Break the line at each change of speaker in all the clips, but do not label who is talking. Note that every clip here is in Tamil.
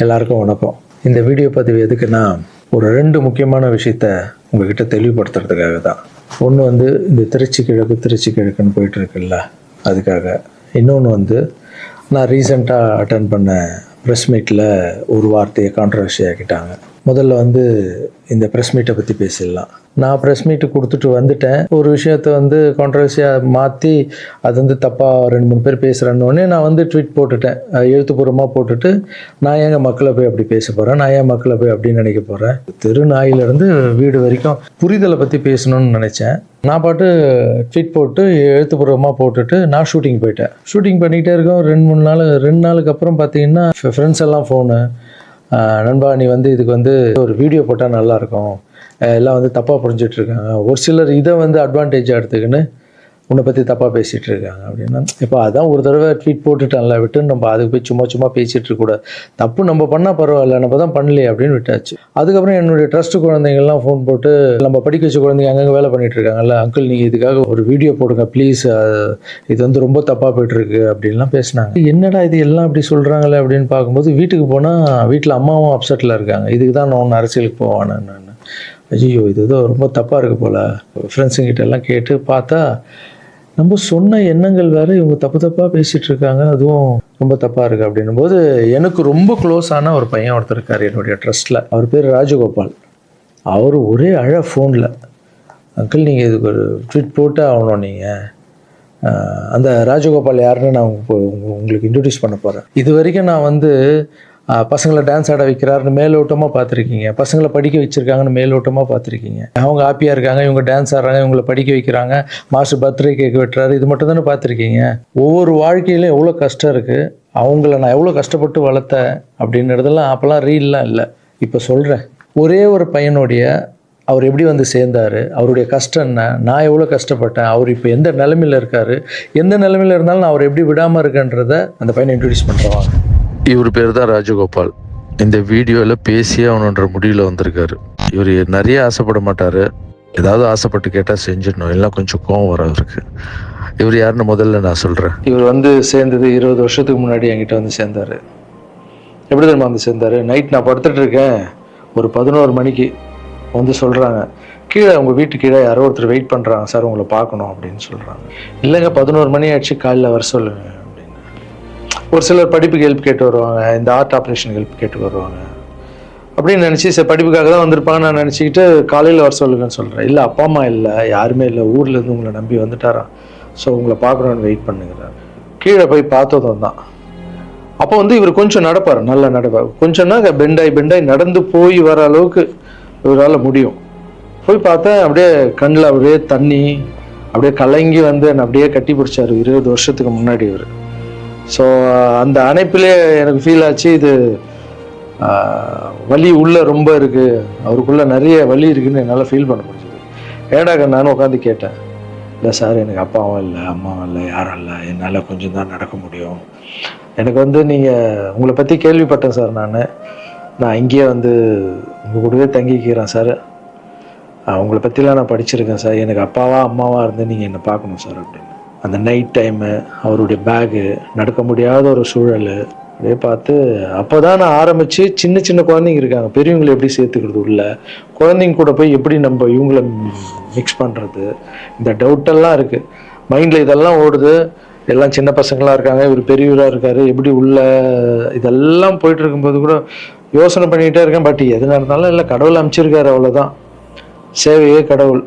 எல்லாருக்கும் வணக்கம். இந்த வீடியோ பதிவு எதுக்குன்னா, ஒரு 2 முக்கியமான விஷயத்த உங்ககிட்ட தெளிவுபடுத்துறதுக்காக தான். ஒன்று இந்த திருச்சி கிழக்குன்னு போயிட்டு இருக்குல்ல, அதுக்காக. இன்னொன்று நான் ரீசெண்டாக அட்டன் பண்ண ப்ரெஸ் மீட்டில் ஒரு வார்த்தையை கான்ட்ரவர்சி ஆக்கிட்டாங்க. முதல்ல இந்த ப்ரெஸ் மீட்டை பற்றி பேசிடலாம். நான் ப்ரெஸ் மீட்டு கொடுத்துட்டு வந்துட்டேன். ஒரு விஷயத்தை கான்ட்ரவர்சியாக மாற்றி அது தப்பாக 2-3 பேர் பேசுகிறேன்னொடனே நான் ட்வீட் போட்டுட்டேன். எழுத்துப்பூர்வமாக போட்டுட்டு, நான் ஏங்க மக்களை போய் அப்படி பேச போகிறேன், நான் ஏன் மக்களை போய் அப்படின்னு நினைக்க போகிறேன். தெரு நாயிலிருந்து வீடு வரைக்கும் புரிதலை பற்றி பேசணும்னு நினச்சேன். நான் பாட்டு ட்வீட் போட்டு எழுத்துப்பூர்வமாக போட்டுட்டு நான் ஷூட்டிங் போயிட்டேன். ஷூட்டிங் பண்ணிக்கிட்டே இருக்கோம். 2 நாளுக்கு அப்புறம் பார்த்தீங்கன்னா ஃப்ரெண்ட்ஸ் எல்லாம் ஃபோனு, நண்பா நீ இதுக்கு ஒரு வீடியோ போட்டால் நல்லாயிருக்கும், எல்லாம் தப்பாக புரிஞ்சிட்டு இருக்காங்க, ஒரு சிலர் இதை அட்வான்டேஜாக எடுத்துக்கின்னு உன்னை பற்றி தப்பாக பேசிகிட்டு இருக்காங்க அப்படின்னா, இப்போ அதான் ஒரு தடவை ட்வீட் போட்டுட்டான்ல, விட்டு நம்ம அதுக்கு போய் சும்மா பேசிகிட்டு இருக்கக்கூடாது. தப்பு நம்ம பண்ணால் பரவாயில்ல, நம்ம தான் பண்ணலையே அப்படின்னு விட்டாச்சு. அதுக்கப்புறம் என்னுடைய ட்ரஸ்ட்டு குழந்தைங்கள்லாம் ஃபோன் போட்டு, நம்ம படிக்க வச்ச குழந்தைங்க அங்கங்கே வேலை பண்ணிகிட்டு இருக்காங்கல்ல, அங்கிள் நீங்கள் இதுக்காக ஒரு வீடியோ போடுங்க ப்ளீஸ், இது ரொம்ப தப்பாக போய்ட்டுருக்கு அப்படின்லாம் பேசினாங்க. என்னடா இது எல்லாம் இப்படி சொல்கிறாங்களே அப்படின்னு பார்க்கும்போது, வீட்டுக்கு போனால் வீட்டில் அம்மாவும் அப்செட்டில் இருக்காங்க. இதுக்கு தான் நான் ஒன்று அரசியலுக்கு போவானு. நான் ஐயோ இது ஏதோ ரொம்ப தப்பாக இருக்குது போல். ஃப்ரெண்ட்ஸுங்கிட்ட எல்லாம் கேட்டு பார்த்தா, நம்ம சொன்ன எண்ணங்கள் வேறு, இவங்க தப்பாக பேசிகிட்டு இருக்காங்க, அதுவும் ரொம்ப தப்பாக இருக்குது அப்படின்னும் போது, எனக்கு ரொம்ப க்ளோஸான ஒரு பையன் ஒருத்தர் இருக்கார் என்னுடைய ட்ரஸ்ட்டில். அவர் பேர் ராஜகோபால். அவர் ஒரே ஃபோனில், அங்கிள் நீங்கள் இதுக்கு ஒரு ட்வீட் போட்டு ஆகணும், நீங்கள் அந்த ராஜகோபால் யாருன்னு நான் உங்களுக்கு இன்ட்ரடியூஸ் பண்ண போகிறேன். இது வரைக்கும் நான் பசங்களை டான்ஸ் ஆட வைக்கிறாருன்னு மேலோட்டமாக பார்த்துருக்கீங்க, பசங்களை படிக்க வச்சுருக்காங்கன்னு மேலோட்டமாக பார்த்துருக்கீங்க, அவங்க ஹாப்பியாக இருக்காங்க, இவங்க டான்ஸ் ஆடுறாங்க, இவங்களை படிக்க வைக்கிறாங்க, மாஸ்டர் பர்த்டே கேக் வெட்டுறாரு, இது மட்டும் தானே பார்த்துருக்கீங்க. ஒவ்வொரு வாழ்க்கையிலும் எவ்வளோ கஷ்டம் இருக்குது, அவங்கள நான் எவ்வளோ கஷ்டப்பட்டு வளர்த்தேன் அப்படின்றதெல்லாம் அப்போல்லாம் ரீல்லாம் இல்லை. இப்போ சொல்கிறேன், ஒரே ஒரு பையனுடைய அவர் எப்படி சேர்ந்தார், அவருடைய கஷ்டம் என்ன, நான் எவ்வளோ கஷ்டப்பட்டேன், அவர் இப்போ எந்த நிலைமையில் இருக்கார், எந்த நிலைமையில் இருந்தாலும் நான் அவர் எப்படி விடாமல் இருக்கன்றதை அந்த பையனை இன்ட்ரடியூஸ் பண்ணுறவாங்க.
இவர் பேர் தான் ராஜகோபால். இந்த வீடியோவில் பேசியே அவனுன்ற முடிவில் வந்திருக்காரு. இவர் நிறைய ஆசைப்பட மாட்டார், ஏதாவது ஆசைப்பட்டு கேட்டால் செஞ்சிடணும், எல்லாம் கொஞ்சம் கோவம் வர அவருக்கு. இவர் யாருன்னு முதல்ல நான் சொல்கிறேன்.
இவர் சேர்ந்தது 20 வருஷத்துக்கு முன்னாடி என்கிட்ட சேர்ந்தார். எப்படி தெரியுமா சேர்ந்தார்? நைட் நான் படுத்துட்டு இருக்கேன், ஒரு 11 மணிக்கு சொல்கிறாங்க, கீழே உங்கள் வீட்டு கீழே யாரோ ஒருத்தர் வெயிட் பண்ணுறாங்க சார், உங்களை பார்க்கணும் அப்படின்னு சொல்கிறாங்க. இல்லைங்க 11 மணி ஆயிடுச்சு, காலையில் வர சொல்லுங்க அப்படின்னு. ஒரு சிலர் படிப்புக்கு ஹெல்ப் கேட்டு வருவாங்க, இந்த ஆர்ட் ஆப்ரேஷன் ஹெல்ப் கேட்டு வருவாங்க அப்படின்னு நினச்சி, சரி படிப்புக்காக தான் வந்திருப்பாங்க நான் நினச்சிக்கிட்டு காலையில் வர சொல்லுங்கன்னு சொல்கிறேன். இல்லை அப்பா அம்மா இல்லை, யாருமே இல்லை, ஊர்லேருந்து உங்களை நம்பி வந்துட்டாராம், ஸோ உங்களை பார்க்கணுன்னு வெயிட் பண்ணுங்கிறார். கீழே போய் பார்த்ததும் தான். அப்போ இவர் கொஞ்சம் நடப்பார், நல்லா நடப்பார். கொஞ்சம்னா பெண்டாய் நடந்து போய் வர அளவுக்கு இவரால் முடியும். போய் பார்த்தேன், அப்படியே கண்ணில் அப்படியே தண்ணி, அப்படியே கலங்கி என்னை அப்படியே கட்டி பிடிச்சார் 20 வருஷத்துக்கு முன்னாடி இவர். ஸோ அந்த அணைப்பிலே எனக்கு ஃபீல் ஆச்சு, இது வலி உள்ளே ரொம்ப இருக்குது, அவருக்குள்ளே நிறைய வலி இருக்குதுன்னு என்னால் ஃபீல் பண்ண முடிஞ்சது. ஏடாக்க நானும் உட்காந்து கேட்டேன், இல்லை சார் எனக்கு அப்பாவும் இல்லை அம்மாவும் இல்லை யாரும் இல்லை, என்னால் கொஞ்சம் தான் நடக்க முடியும், எனக்கு நீங்கள் உங்களை பற்றி கேள்விப்பட்டேன் சார், நான் இங்கேயே உங்கள் கூடவே தங்கிக்கிறேன் சார், உங்களை பற்றிலாம் நான் படிச்சிருக்கேன் சார், எனக்கு அப்பாவா அம்மாவா இருந்து நீங்கள் என்னை பார்க்கணும் சார் அப்படின்னு. அந்த நைட் டைமு, அவருடைய பேகு, நடக்க முடியாத ஒரு சூழல் அப்படியே பார்த்து, அப்போ தான் நான் ஆரம்பித்து சின்ன குழந்தைங்க இருக்காங்க, பெரியவங்களை எப்படி சேர்த்துக்கிறது உள்ள, குழந்தைங்க கூட போய் எப்படி நம்ம இவங்கள மிக்ஸ் பண்ணுறது, இந்த டவுட்டெல்லாம் இருக்குது மைண்டில், இதெல்லாம் ஓடுது. எல்லாம் சின்ன பசங்களாக இருக்காங்க, இவர் பெரியவராக இருக்கார், எப்படி உள்ள இதெல்லாம் போயிட்டு இருக்கும்போது கூட யோசனை பண்ணிக்கிட்டே இருக்கேன். பட் எது நடந்தாலும் இல்லை, கடவுள் அமைச்சிருக்காரு, அவ்வளோதான், சேவையே கடவுள்,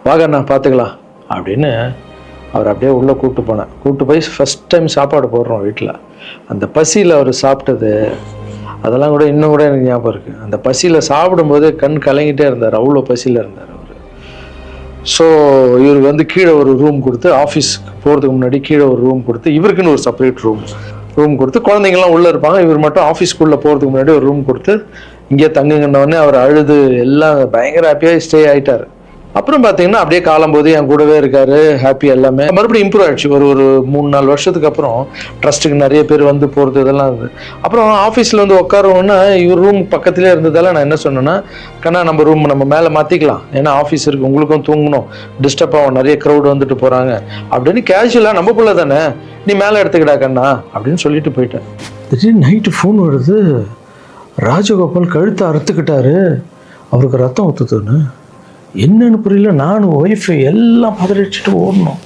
வாங்க நான் பார்த்துக்கலாம் அப்படின்னு அவர் அப்படியே உள்ளே கூப்பிட்டு போய் ஃபஸ்ட் டைம் சாப்பாடு போடுறோம் வீட்டில். அந்த பசியில் அவர் சாப்பிட்டது அதெல்லாம் கூட இன்னும் கூட எனக்கு ஞாபகம் இருக்குது. அந்த பசியில் சாப்பிடும்போது கண் கலங்கிட்டே இருந்தார், அவ்வளோ பசியில் இருந்தார் அவர். ஸோ இவருக்கு கீழே ஒரு ரூம் கொடுத்து, ஆஃபீஸ்க்கு போகிறதுக்கு முன்னாடி கீழே ஒரு ரூம் கொடுத்து, இவருக்குன்னு ஒரு செப்பரேட் ரூம் கொடுத்து, குழந்தைங்கள்லாம் உள்ளே இருப்பாங்க, இவர் மட்டும் ஆஃபீஸ்க்குள்ளே போகிறதுக்கு முன்னாடி ஒரு ரூம் கொடுத்து இங்கே தங்குங்கன்னொடனே அவர் அழுது எல்லாம் பயங்கர ஹாப்பியாக ஸ்டே ஆகிட்டார். அப்புறம் பார்த்தீங்கன்னா அப்படியே காலம்போது என் கூடவே இருக்காரு, ஹாப்பி, எல்லாமே மறுபடியும் இம்ப்ரூவ் ஆயிடுச்சு. ஒரு 3-4 வருஷத்துக்கு அப்புறம் ட்ரஸ்ட்டுக்கு நிறைய பேர் போகிறது இதெல்லாம் இருந்தது. அப்புறம் ஆஃபீஸில் உட்காரோன்னா இவர் ரூம் பக்கத்துலேயே இருந்ததால் நான் என்ன சொன்னேன்னா, கண்ணா நம்ம ரூம் நம்ம மேலே மாற்றிக்கலாம், ஏன்னா ஆஃபீஸ் இருக்குது, உங்களுக்கும் தூங்கணும், டிஸ்டர்ப் ஆகும், நிறைய க்ரௌட் வந்துட்டு போகிறாங்க அப்படின்னு கேஷுவலாக, நம்ம பிள்ளை தானே, நீ மேலே எடுத்துக்கிடா கண்ணா அப்படின்னு சொல்லிட்டு போயிட்டேன். திடீர்னு நைட்டு ஃபோன் வருது, ராஜகோபால் கழுத்தை அறுத்துக்கிட்டாரு, அவருக்கு ரத்தம் ஊற்றுதுன்னு. என்னன்னு புரியல. நானும் ஒய்ஃபு எல்லாம் பதறிச்சுட்டு ஓடணும்.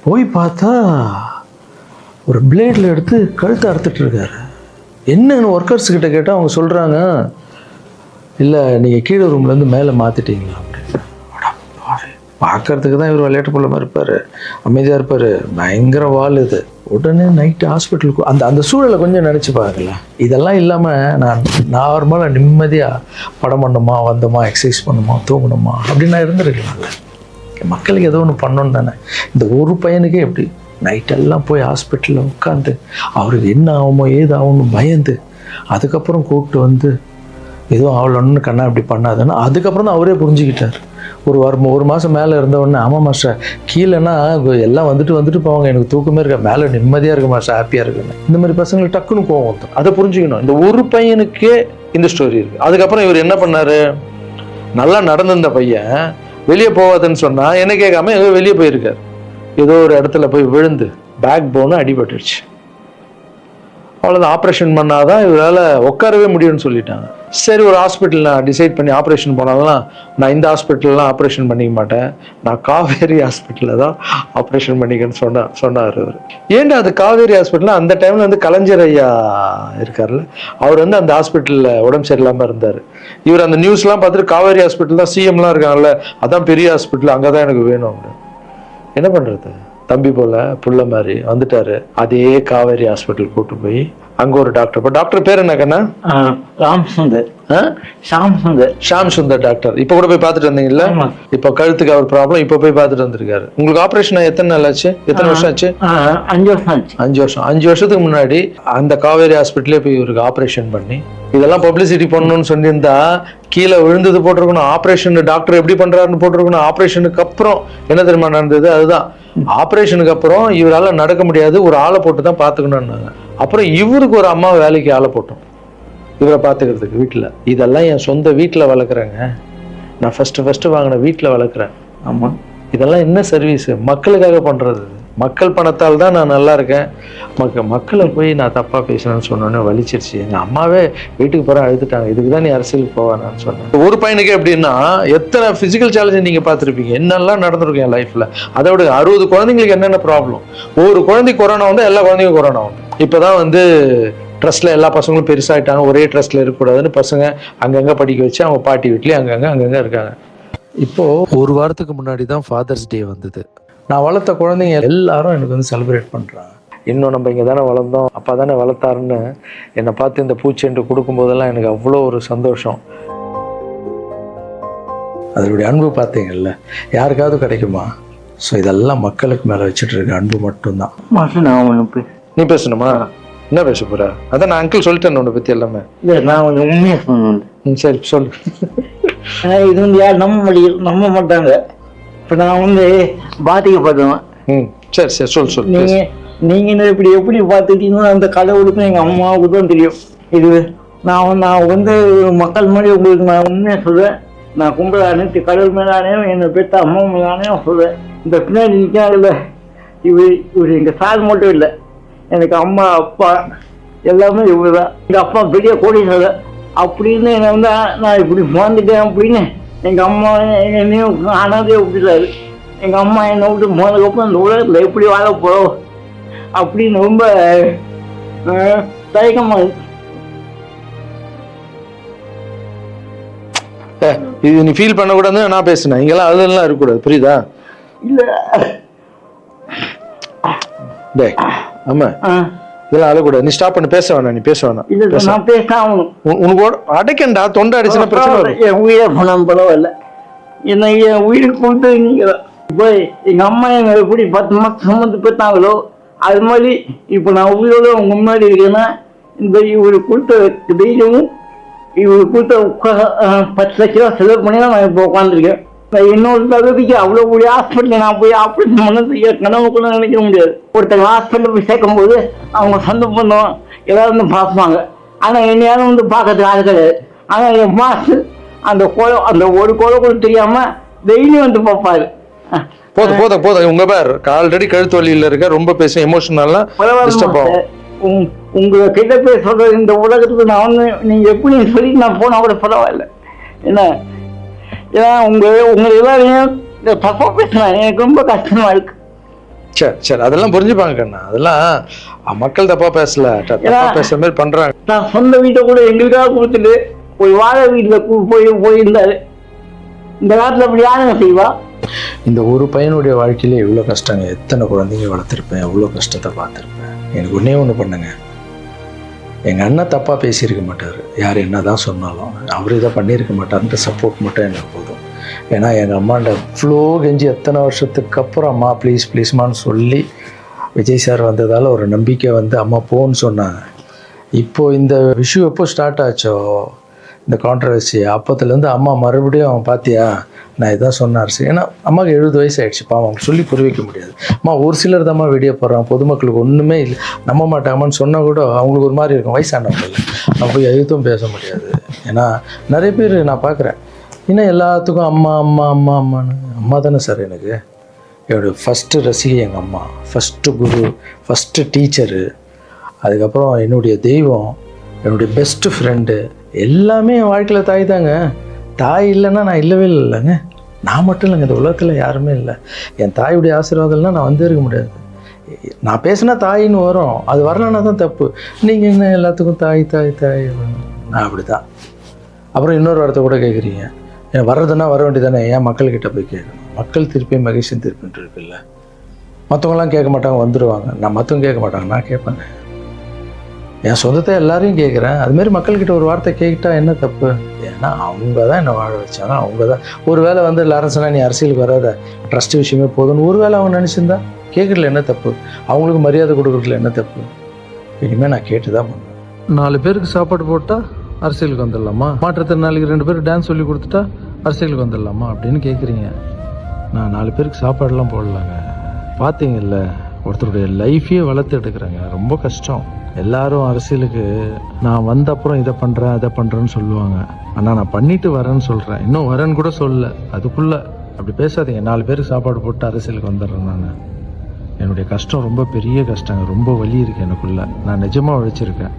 போய் பார்த்தா ஒரு பிளேடில் எடுத்து கழுத்தை அறுத்துட்டு இருக்காரு. என்னன்னு ஒர்க்கர்ஸ் கிட்ட கேட்டால் அவங்க சொல்கிறாங்க, இல்லை நீங்கள் கீழே ரூம்லேருந்து மேலே மாற்றிட்டீங்களா அப்படின்னு. பார்க்கறதுக்கு தான் இவர் விளையாட்டு போல மாதிரி இருப்பார், அமைதியாக இருப்பார், பயங்கர வால் இது. உடனே நைட்டு ஹாஸ்பிட்டலுக்கு அந்த சூழலை கொஞ்சம் நினச்சி பாருங்கள. இதெல்லாம் இல்லாமல் நான் நார்மலாக நிம்மதியாக படம் பண்ணணுமா, வந்தோமா, எக்ஸசைஸ் பண்ணணுமா, தூங்கணுமா அப்படின்னு நான் இருந்திருக்கலாம்ல. மக்களுக்கு ஏதோ ஒன்று பண்ணணும் தானே. இந்த ஒரு பையனுக்கே எப்படி நைட்டெல்லாம் போய் ஹாஸ்பிட்டலில் உட்காந்து அவருக்கு என்ன ஆகுமோ ஏது ஆகும்னு பயந்து, அதுக்கப்புறம் கூப்பிட்டு வந்து எதுவும் ஆகலன்னு கண்ணா இப்படி பண்ணாதுன்னு அதுக்கப்புறம் தான் அவரே புரிஞ்சுக்கிட்டார். ஒரு மாதம் மேலே இருந்தவொடனே, ஆமாம் மாஸ்டர் கீழேன்னா எல்லாம் வந்துட்டு போவாங்க, எனக்கு தூக்கமே இருக்க, மேலே நிம்மதியாக இருக்கு மாஸ்டர், ஹாப்பியாக இருக்குன்னு. இந்த மாதிரி பசங்களுக்கு டக்குன்னு கோவம் வந்துடும். அதை புரிஞ்சுக்கணும். இந்த ஒரு பையனுக்கே இந்த ஸ்டோரி இருக்குது. அதுக்கப்புறம் இவர் என்ன பண்ணார், நல்லா நடந்திருந்த பையன் வெளியே போகாதுன்னு சொன்னால் என்ன கேட்காம ஏதோ வெளியே போயிருக்கார். ஏதோ ஒரு இடத்துல போய் விழுந்து பேக் போன்னு அடிபட்டுருச்சு. அவ்வளோதான், ஆப்ரேஷன் பண்ணாதான் இவரால் உட்காரவே முடியும்னு சொல்லிட்டாங்க. சரி, ஒரு ஹாஸ்பிட்டல் நான் டிசைட் பண்ணி ஆப்ரேஷன் போனாலும் நான் இந்த ஹாஸ்பிட்டல்லாம் ஆப்ரேஷன் பண்ணிக்க மாட்டேன், நான் காவேரி ஹாஸ்பிட்டலில் தான் ஆப்ரேஷன் பண்ணிக்கன்னு சொன்னார் அவர். ஏன்டா அது காவேரி ஹாஸ்பிட்டலில் அந்த டைமில் வந்து கலைஞர் ஐயா இருக்கார்ல, அவர் வந்து அந்த ஹாஸ்பிட்டலில் உடம்பு சரியில்லாமல் இருந்தார். இவர் அந்த நியூஸ்லாம் பார்த்துட்டு காவேரி ஹாஸ்பிட்டல் தான் சிஎம்லாம் இருக்காங்கல்ல, அதான் பெரிய ஹாஸ்பிட்டல், அங்கே தான் எனக்கு வேணும் அப்படின்னு. என்ன பண்ணுறது, தம்பி போல புள்ள மாதிரி வந்துட்டாரு. அதே காவேரி ஹாஸ்பிட்டல் கூட்டு போய் அங்க ஒரு டாக்டர், இப்போ டாக்டர் பேர் என்ன கண்ணா? ஷாம் சுந்தர் டாக்டர். இப்ப கூட போய் பார்த்துட்டு வந்தீங்கல்ல, இப்ப கழுத்துக்கு அவர் ப்ராப்ளம், இப்ப போய் பார்த்துட்டு வந்திருக்காரு. உங்களுக்கு ஆபரேஷன் எத்தனை நாள் ஆச்சு, எத்தனை வருஷம் ஆச்சு?
5 வருஷம் ஆச்சு.
5 வருஷத்துக்கு முன்னாடி அந்த காவேரி ஹாஸ்பிட்டலே போய் இவருக்கு ஆபரேஷன் பண்ணி, இதெல்லாம் பப்ளிசிட்டி பண்ணணும்னு சொல்லியிருந்தா கீழே விழுந்தது போட்டிருக்கணும், ஆபரேஷன் டாக்டர் எப்படி பண்றாருன்னு போட்டிருக்கணும். ஆபரேஷனுக்கு அப்புறம் என்ன தெரியுமா நடந்தது, அதுதான் ஆபரேஷனுக்கு அப்புறம் இவரால நடக்க முடியாது, ஒரு ஆளை போட்டு தான் பாத்துக்கணும்னாங்க. அப்புறம் இவருக்கு ஒரு அம்மா வேலைக்கு ஆளை போட்டோம் இவரை பாத்துக்கிறதுக்கு வீட்டுல. இதெல்லாம் என் சொந்த வீட்டுல வளர்க்குறேங்க, நான் ஃபர்ஸ்ட் வாங்கின வீட்டுல வளர்க்குறேன்.
ஆமா,
இதெல்லாம் என்ன சர்வீஸ், மக்களுக்காக பண்றது. மக்கள் பணத்தால் தான் நான் நல்லா இருக்கேன். மக்களை போய் நான் தப்பா பேசுறேன்னு சொன்னோன்னே வலிச்சிருச்சு. எங்க அம்மாவே வீட்டுக்கு போற அழுதுட்டாங்க, இதுக்கு தான் நீ அரசியலுக்கு போவானான்னு சொன்னேன். ஒரு பையனுக்கு எப்படின்னா எத்தனை பிசிக்கல் சேலஞ்ச் நீங்க பார்த்துருப்பீங்க, என்னெல்லாம் நடந்திருக்கும் என் லைஃப்ல. அதை விட 60 குழந்தைங்களுக்கு என்னென்ன ப்ராப்ளம். ஒரு குழந்தைக்கு கொரோனா வந்து எல்லா குழந்தைக்கும் கொரோனா வந்து. இப்பதான் வந்து ட்ரஸ்ட்ல எல்லா பசங்களும் பெருசாயிட்டாங்க, ஒரே ட்ரஸ்ட்ல இருக்கக்கூடாதுன்னு பசங்க அங்கங்க படிக்க வச்சு அவங்க பாட்டி வீட்லயே அங்கங்க இருக்காங்க. இப்போ ஒரு வாரத்துக்கு முன்னாடி தான் ஃபாதர்ஸ் டே வந்தது. நான் வளர்த்த குழந்தைங்க எல்லாரும் எனக்கு வந்து செலிப்ரேட் பண்ணுறாங்க. இன்னும் நம்ம இங்கே தானே வளர்ந்தோம், அப்பா தானே வளர்த்தாருன்னு என்னை பார்த்து இந்த பூச்செண்டு கொடுக்கும்போதெல்லாம் எனக்கு அவ்வளோ ஒரு சந்தோஷம். அதனுடைய அன்பு பார்த்தீங்கல்ல, யாருக்காவது கிடைக்குமா? ஸோ இதெல்லாம் மக்களுக்கு மேலே வச்சுட்டு இருக்க அன்பு மட்டும்தான். நீ பேசணுமா? என்ன பேச போற? அதான் நான் அங்கிள் சொல்லிட்டேன் உன்னை பற்றி எல்லாமே.
இல்லை, நான் கொஞ்சம் உண்மையாக சொல்லணும்.
சரி சொல்லு.
இது வந்து யார் நம்ப மாட்டாங்க. இப்போ நான் வந்து பாதிக்கப்பட்டவன்.
சரி சொல்லு.
நீங்க எப்படி பார்த்துட்டீங்கன்னா அந்த கடவுளுக்கும் எங்க அம்மாவுக்கு தான் தெரியும். இது நான் வந்து மக்கள் மாதிரி உங்களுக்கு நான் உண்மையாக சொல்றேன். நான் கும்பல அனைத்து கடவுள் மேலானேயும் என்னை பெற்ற அம்மா மேலானேயும் சொல்றேன். இந்த பின்னாடி நிற்காதுல்ல, இவர் எங்க சார் மட்டும் இல்லை, எனக்கு அம்மா அப்பா எல்லாமே இவர் தான். எங்க அப்பா பெரிய கோடீஸ்வரர் அப்படின்னு என்னை வந்து நான் இப்படி வாழ்ந்துட்டேன் அப்படின்னு எங்க அம்மா என்னையும் அனாதையை விட்டுட்டாரு. எங்க அம்மா என்னை விட்டு போனதுக்கப்புறம் இந்த உலகத்துல எப்படி வாழ போறோம் அப்படின்னு ரொம்ப தயக்கமா இருக்கு.
இது நீ ஃபீல் பண்ணக்கூடாது, நான் பேசுனேன். இங்கெல்லாம் அதெல்லாம் இருக்கக்கூடாது, புரியுதா?
இல்ல
டே ஆமா, இதெல்லாம் அழக்கூடாது. நீ ஸ்டாப் பண்ணி பேச வேணாம், நீ பேச வேணாம்.
இல்ல, நான் பேச ஆகணும்.
உனக்கு அடைக்கண்டா, தொண்டை அடிச்சுன்னா பிரச்சனை வரும்.
என் உயிரை போனாலும் பரவாயில்ல, என்ன என் உயிருக்கு கொடுத்து நீங்க இப்போ எங்க அம்மா எங்க எப்படி 10 மாசம் சுமந்து பெற்றாங்களோ அது மாதிரி இப்போ நான் உயிரோட உங்க முன்னாடி இருக்கேன்னா இந்த இவரு கொடுத்த தைரியமும் இவரு கொடுத்த 10 லட்ச ரூபா செலவு பண்ணி தான் நான் இப்போ உட்காந்துருக்கேன். இன்னொரு தகுதிக்கு அவ்வளோ கூடிய ஹாஸ்பிட்டல் நான் போய் ஆப்ரேஷன் பண்ணது கனவுக்குள்ள நினைக்க முடியாது. ஒருத்தங்க ஹாஸ்பிட்டல் போய் சேர்க்கும் போது அவங்க சொந்த பண்ணோம் ஏதாவது வந்து பார்ப்பாங்க, ஆனால் என்னையாலும் வந்து பார்க்கறதுக்கு ஆள் கிடையாது. ஆனால் என் மாசு அந்த ஒரு கோலை கூட தெரியாம டெய்லி வந்து பார்ப்பாரு.
போதும் உங்க பேர் ஆல்ரெடி கழுத்து வலியில இருக்க, ரொம்ப பேச எமோஷனல்லாம் டிஸ்டர்ப் ஆகும்.
உங்களை கிட்ட போய் சொல்றது இந்த உலகத்துக்கு நான் வந்து நீங்கள் எப்படி சொல்லி நான் போனால் கூட பரவாயில்ல. ஏன்னா உங்களை எல்லாரையும் தப்பாக பேசுகிறேன், எனக்கு ரொம்ப கஷ்டமா இருக்கு.
சரி அதெல்லாம் புரிஞ்சுப்பாங்க கண்ணா, அதெல்லாம் மக்கள் தப்பா பேசல, தப்பா பேசுற மாதிரி பண்றாங்க.
நான் சொந்த வீட்டை கூட எங்களுக்காக கொடுத்துட்டு ஒரு வாழை வீட்டில் போயிருந்தாரு. இந்த காலத்தில் அப்படி யாருங்க செய்வா?
இந்த ஒரு பையனுடைய வாழ்க்கையில எவ்வளோ கஷ்டங்க, எத்தனை குழந்தைங்க வளர்த்துருப்பேன், எவ்வளோ கஷ்டத்தை பார்த்துருப்பேன். எனக்கு ஒன்றே ஒன்று பண்ணுங்க, எங்கள் அண்ணன் தப்பாக பேசியிருக்க மாட்டார், யார் என்ன தான் சொன்னாலும் அவர் இதை பண்ணியிருக்க மாட்டார்ன்ற சப்போர்ட் மட்டும் எனக்கு போதும். ஏன்னா எங்கள் அம்மாண்ட இவ்வளோ கெஞ்சி எத்தனை வருஷத்துக்கு அப்புறம் அம்மா ப்ளீஸ் ப்ளீஸ்மான்னு சொல்லி விஜய் சார் வந்ததால் ஒரு நம்பிக்கை வந்து அம்மா போன்னு சொன்னாங்க. இப்போது இந்த விஷயம் எப்போ ஸ்டார்ட் ஆச்சோ இந்த கான்ட்ரவர்சி, அப்போத்துலேருந்து அம்மா மறுபடியும் பார்த்தியா நான் இதான் சொன்னார். ஏன்னா அம்மாவுக்கு 70 வயசு ஆகிடுச்சுப்பா, அவங்க சொல்லி புரிய வைக்க முடியாது. அம்மா ஒரு சிலர் தான் வீடியோ போடுறாங்க, பொதுமக்களுக்கு ஒன்றுமே இல்லை நம்ப மாட்டாங்கம்மான்னு சொன்னால் கூட அவங்களுக்கு ஒரு மாதிரி இருக்கும், வயசானவங்க இல்லை, நம்ம போய் எழுத்தும் பேச முடியாது. ஏன்னா நிறைய பேர் நான் பார்க்குறேன், இன்னும் எல்லாத்துக்கும் அம்மா அம்மா அம்மா அம்மான்னு. அம்மா தானே சார் எனக்கு என்னுடைய ஃபஸ்ட்டு ரசிகை, எங்கள் அம்மா ஃபஸ்ட்டு குரு, ஃபஸ்ட்டு டீச்சரு, அதுக்கப்புறம் என்னுடைய தெய்வம், என்னுடைய பெஸ்ட்டு ஃப்ரெண்டு, எல்லாமே என் வாழ்க்கையில் தாய் தாங்க. தாய் இல்லைன்னா நான் இல்லவே இல்லைங்க, நான் மட்டும் இல்லைங்க, இந்த உலகத்தில் யாருமே இல்லை. என் தாயுடைய ஆசீர்வாதம்னா நான் வந்து இருக்க முடியாது. நான் பேசினா தாயின்னு வரும், அது வரலன்னா தான் தப்பு. நீங்கள் என்ன எல்லாத்துக்கும் தாய் தாய் தாய், நான் அப்படி தான். அப்புறம் இன்னொரு வார்த்தை கூட கேட்குறீங்க, ஏன் வர்றதுன்னா வர வேண்டியதானே, ஏன் மக்கள்கிட்ட போய் கேட்கணும்? மக்கள் திருப்பி மகிழ்ச்சியும் திருப்பின்ட்டு இருக்குல்ல. மற்றவங்களாம் கேட்க மாட்டாங்க, வந்துடுவாங்க. நான் மற்றவங்க கேட்க மாட்டாங்க, நான் கேட்பேங்க. என் சொந்தத்தை எல்லாரையும் கேட்குறேன், அதுமாரி மக்கள்கிட்ட ஒரு வார்த்தை கேட்டா என்ன தப்பு? ஏன்னா அவங்க தான் என்னை வாழ வச்சாங்க, அவங்க தான். ஒரு வேளை வந்து லாரன்ஸ்னா நீ அரசியலுக்கு வராத, ட்ரஸ்ட் விஷயமே போதும்னு ஒரு வேளை அவங்க நினச்சிருந்தா கேட்குறதுல என்ன தப்பு? அவங்களுக்கு மரியாதை கொடுக்குறதுல என்ன தப்பு? இனிமேல் நான் கேட்டு தான் பண்ணுவேன். 4 பேருக்கு சாப்பாடு போட்டால் அரசியலுக்கு வந்துடலாமா? மாற்றுத்திறனாளிக்கு 2 பேருக்கு டான்ஸ் சொல்லி கொடுத்துட்டா அரசியலுக்கு வந்துடலாமா அப்படின்னு கேட்குறீங்க. நான் 4 பேருக்கு சாப்பாடெல்லாம் போடலாங்க. பார்த்தீங்கல்ல, ஒருத்தருடைய லைஃபையே வளர்த்து எடுக்கிறேங்க, ரொம்ப கஷ்டம். எல்லாரும் அரசியலுக்கு நான் வந்த அப்புறம் இதை பண்ணுறேன் அதை பண்ணுறேன்னு சொல்லுவாங்க, ஆனால் நான் பண்ணிட்டு வரேன்னு சொல்கிறேன், இன்னும் வரேன்னு கூட சொல்ல. அதுக்குள்ளே அப்படி பேசாதீங்க. 4 பேருக்கு சாப்பாடு போட்டு அரசியலுக்கு வந்துடுறேன். நான் என்னுடைய கஷ்டம் ரொம்ப பெரிய கஷ்டங்க, ரொம்ப வலி இருக்குது எனக்குள்ளே, நான் நிஜமாக உழைச்சிருக்கேன்.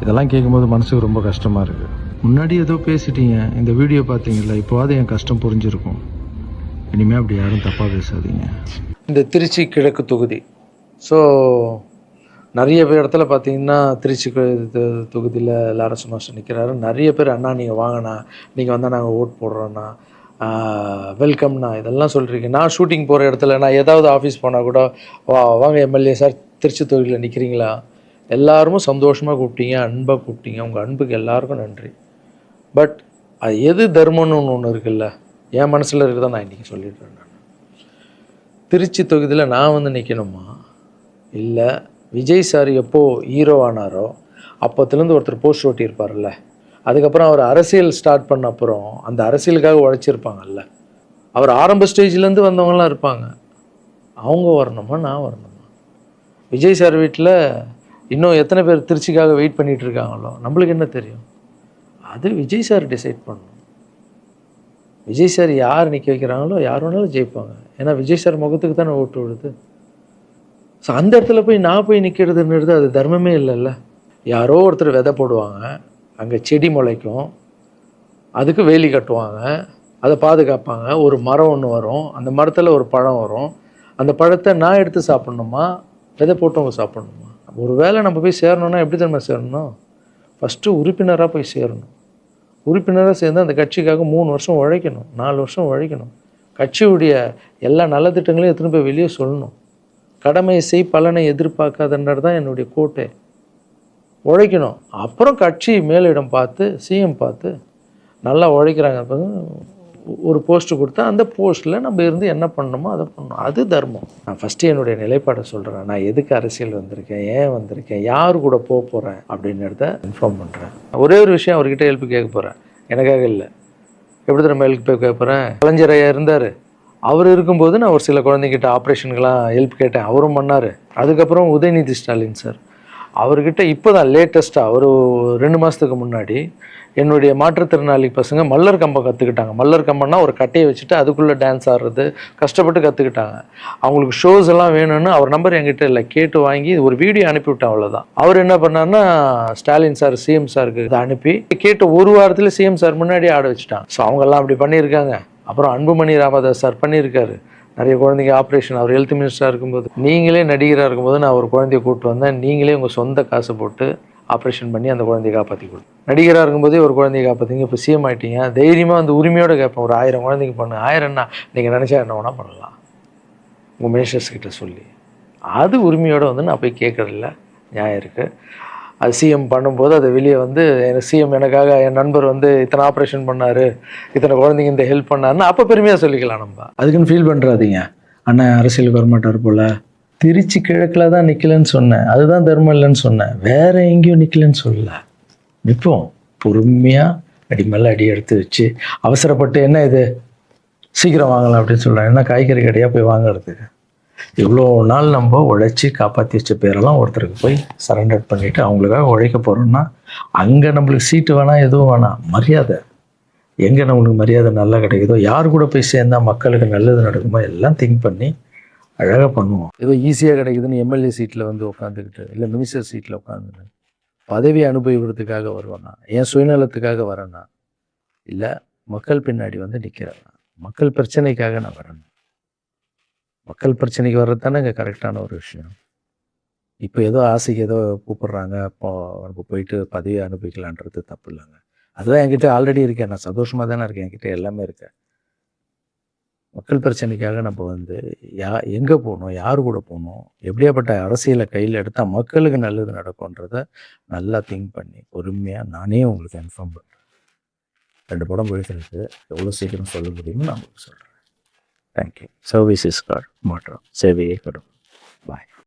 இதெல்லாம் கேட்கும்போது மனசுக்கு ரொம்ப கஷ்டமாக இருக்குது. முன்னாடி ஏதோ பேசிட்டீங்க, இந்த வீடியோ பார்த்தீங்களா, இப்போவாது என் கஷ்டம் புரிஞ்சிருக்கும். இனிமேல் அப்படி யாரும் தப்பாக பேசாதீங்க. இந்த திருச்சி கிழக்கு தொகுதி, ஸோ நிறைய பேர் இடத்துல பார்த்தீங்கன்னா திருச்சி தொகுதியில் லாரன்ஸ் மாஸ்டர் நிற்கிறாரு. நிறைய பேர் அண்ணா நீங்கள் வாங்கண்ணா, நீங்கள் வந்தால் நாங்கள் ஓட் போடுறோண்ணா, வெல்கம்ண்ணா இதெல்லாம் சொல்கிறீங்க. நான் ஷூட்டிங் போகிற இடத்துல நான் ஏதாவது ஆஃபீஸ் போனால் கூட வாங்க எம்எல்ஏ சார் திருச்சி தொகுதியில் நிற்கிறீங்களா, எல்லாருமே சந்தோஷமாக கூப்பிட்டீங்க, அன்பாக கூப்பிட்டீங்க. உங்கள் அன்புக்கு எல்லாருக்கும் நன்றி. பட் அது எது தர்மம்னு ஒன்று இருக்குல்ல, என் மனசில் இருக்குதான் நான் இன்றைக்கி சொல்லிடுறேன். நான் திருச்சி தொகுதியில் நான் வந்து நிற்கணுமா, இல்லை விஜய் சார் எப்போது ஹீரோ ஆனாரோ அப்போத்துலேருந்து ஒருத்தர் போஸ்ட் ஓட்டியிருப்பார்ல, அதுக்கப்புறம் அவர் அரசியல் ஸ்டார்ட் பண்ண அப்புறம் அந்த அரசியலுக்காக உழைச்சிருப்பாங்கல்ல, அவர் ஆரம்ப ஸ்டேஜ்லேருந்து வந்தவங்களாம் இருப்பாங்க, அவங்க வரணுமா நான் வரணுமா? விஜய் சார் வீட்டில் இன்னும் எத்தனை பேர் திருச்சிக்காக வெயிட் பண்ணிகிட்டு இருக்காங்களோ நம்மளுக்கு என்ன தெரியும்? அது விஜய் சார் டிசைட் பண்ணணும். விஜய் சார் யார் நிற்க வைக்கிறாங்களோ யார் வேணாலும் ஜெயிப்பாங்க. ஏன்னா விஜய் சார் முகத்துக்கு தானே ஓட்டு விடுது. ஸோ அந்த இடத்துல போய் நான் போய் நிற்கிறதுன்றது அது தர்மமே இல்லைல்ல. யாரோ ஒருத்தர் விதை போடுவாங்க, அங்கே செடி முளைக்கும், அதுக்கு வேலி கட்டுவாங்க, அதை பாதுகாப்பாங்க, ஒரு மரம் ஒன்று வரும், அந்த மரத்தில் ஒரு பழம் வரும், அந்த பழத்தை நான் எடுத்து சாப்பிட்ணுமா விதை போட்டவங்க சாப்பிட்ணுமா? ஒரு வேளை நம்ம போய் சேரணும்னா எப்படி தெரியுமா சேரணும்? ஃபஸ்ட்டு உறுப்பினராக போய் சேரணும். உறுப்பினராக சேர்ந்து அந்த கட்சிக்காக 3 வருஷம் உழைக்கணும், 4 வருஷம் உழைக்கணும். கட்சியுடைய எல்லா நல்ல திட்டங்களையும் எத்தனை போய் வெளியே சொல்லணும். கடமையை செய் பலனை எதிர்பார்க்காதன்றது தான் என்னுடைய கோட்டை. உழைக்கணும். அப்புறம் கட்சி மேலிடம் பார்த்து சிஎம் பார்த்து நல்லா உழைக்கிறாங்க ஒரு போஸ்ட்டு கொடுத்தா அந்த போஸ்ட்டில் நம்ம இருந்து என்ன பண்ணணுமோ அதை பண்ணணும். அது தர்மம். நான் ஃபஸ்ட்டு என்னுடைய நிலைப்பாடை சொல்கிறேன். நான் எதுக்கு அரசியல் வந்திருக்கேன், ஏன் வந்திருக்கேன், யார் கூட போக போகிறேன் அப்படின்றத இன்ஃபார்ம் பண்ணுறேன். ஒரே ஒரு விஷயம் அவர்கிட்ட ஹெல்ப் கேட்க போகிறேன், எனக்காக இல்லை. எப்படி தான் நம்ம ஹெல்ப் கேட்க போகிறேன்? கலைஞர் ஐயா இருந்தார், அவர் இருக்கும்போது நான் ஒரு சில குழந்தைங்கிட்ட ஆப்ரேஷனுக்கெல்லாம் ஹெல்ப் கேட்டேன், அவரும் பண்ணார். அதுக்கப்புறம் உதயநிதி ஸ்டாலின் சார், அவர்கிட்ட இப்போ தான் லேட்டஸ்ட்டாக ஒரு 2 மாதத்துக்கு முன்னாடி என்னுடைய மாற்றுத்திறனாளி பசங்க மல்லர் கம்பம் கற்றுக்கிட்டாங்க. மல்லர் கம்பம்னா ஒரு கட்டையை வச்சுட்டு அதுக்குள்ளே டான்ஸ் ஆடுறது கஷ்டப்பட்டு கற்றுக்கிட்டாங்க. அவங்களுக்கு ஷோஸ் எல்லாம் வேணும்னு அவர் நம்பர் என்கிட்ட இல்லை, கேட்டு வாங்கி ஒரு வீடியோ அனுப்பிவிட்டேன், அவ்வளோதான். அவர் என்ன பண்ணார்னா ஸ்டாலின் சார் சிஎம் சாருக்கு இதை அனுப்பி கேட்ட ஒரு வாரத்தில் சிஎம் சார் முன்னாடி ஆட வச்சுட்டாங்க. ஸோ அவங்கெல்லாம் அப்படி பண்ணியிருக்காங்க. அப்புறம் அன்புமணி ராமதாஸ் சார் பண்ணியிருக்காரு. நிறைய குழந்தைங்க ஆப்ரேஷன், அவர் ஹெல்த் மினிஸ்டராக இருக்கும்போது, நீங்களே நடிகராக இருக்கும்போது நான் ஒரு குழந்தைய கூப்பிட்டு வந்தேன், நீங்களே உங்கள் சொந்த காசை போட்டு ஆப்ரேஷன் பண்ணி அந்த குழந்தைய காப்பாற்றி கொடு. நடிகராக இருக்கும்போதே ஒரு குழந்தைய காப்பாற்றிங்க, இப்போ சிஎம் ஆகிட்டீங்க, தைரியமாக வந்து உரிமையோடு கேட்பேன், ஒரு 1000 குழந்தைக்கு பண்ணு. 1000ன்னா நீங்கள் நினச்சா என்ன வேணால் பண்ணலாம் உங்கள் மினிஸ்டர்ஸ் கிட்ட சொல்லி. அது உரிமையோடு வந்து நான் போய் கேட்குறதில்ல, நியாயம் இருக்குது. அது சிஎம் பண்ணும்போது அதை வெளியே வந்து சிஎம் எனக்காக என் நண்பர் வந்து இத்தனை ஆப்ரேஷன் பண்ணார், இத்தனை குழந்தைங்க இந்த ஹெல்ப் பண்ணாருன்னு அப்போ பெருமையாக சொல்லிக்கலாம். நம்ம அதுக்குன்னு ஃபீல் பண்ணுறாதீங்க. அண்ணன் அரசியலுக்கு வரமாட்டார் போல். திருச்சி கிழக்கில் தான் நிற்கலன்னு சொன்னேன், அதுதான் தர்மம் இல்லைன்னு சொன்னேன், வேற எங்கேயும் நிற்கலன்னு சொல்லல. நிற்போம் பொறுமையாக, அடி மேலே அடி எடுத்து வச்சு, அவசரப்பட்டு என்ன இது சீக்கிரம் வாங்கலாம் அப்படின்னு சொல்கிறேன். என்ன காய்கறி கடையாக போய் வாங்குறதுக்கு? இவ்வளோ நாள் நம்ம உழைச்சி காப்பாற்றி வச்ச பேரெல்லாம் ஒருத்தருக்கு போய் சரண்டர் பண்ணிவிட்டு அவங்களுக்காக உழைக்க போகிறோம்னா அங்கே நம்மளுக்கு சீட்டு வேணாம், எதுவும் வேணாம், மரியாதை. எங்கே நம்மளுக்கு மரியாதை நல்லா கிடைக்குதோ, யார் கூட போய் சேர்ந்தால் மக்களுக்கு நல்லது நடக்குமோ எல்லாம் திங்க் பண்ணி அழகாக பண்ணுவோம். ஏதோ ஈஸியாக கிடைக்குதுன்னு எம்எல்ஏ சீட்டில் வந்து உட்காந்துக்கிட்டு, இல்லை மினிஸ்டர் சீட்டில் உட்காந்துட்டு பதவி அனுபவிக்கிறதுக்காக வருவானா, என் சுயநலத்துக்காக வரேன்னா, இல்லை மக்கள் பின்னாடி வந்து நிற்கிறேன்னா, மக்கள் பிரச்சனைக்காக நான் வரேன். மக்கள் பிரச்சனைக்கு வர்றது தானே இங்கே கரெக்டான ஒரு விஷயம். இப்போ ஏதோ ஆசைக்கு ஏதோ கூப்பிட்றாங்க, அப்போ நம்ம போயிட்டு பதவியை அனுபவிக்கலான்றது தப்பு இல்லைங்க. அதுதான் என்கிட்ட ஆல்ரெடி இருக்கேன், நான் சந்தோஷமாக தானே இருக்கேன், என்கிட்ட எல்லாமே இருக்கேன். மக்கள் பிரச்சனைக்காக நம்ம வந்து எங்கே போகணும், யார் கூட போகணும், எப்படியாப்பட்ட அரசியலை கையில் எடுத்தால் மக்களுக்கு நல்லது நடக்கும்ன்றத நல்லா திங்க் பண்ணி பொறுமையாக நானே உங்களுக்கு இன்ஃபார்ம் பண்ணுறேன். 2 படம் போயிட்டு எவ்வளோ சீக்கிரம் சொல்ல முடியுமோ நான் உங்களுக்கு சொல்கிறேன். தேங்க்யூ. சர்வீஸ் இஸ் காட், மாற்றம் சேவையே கடும். பாய்.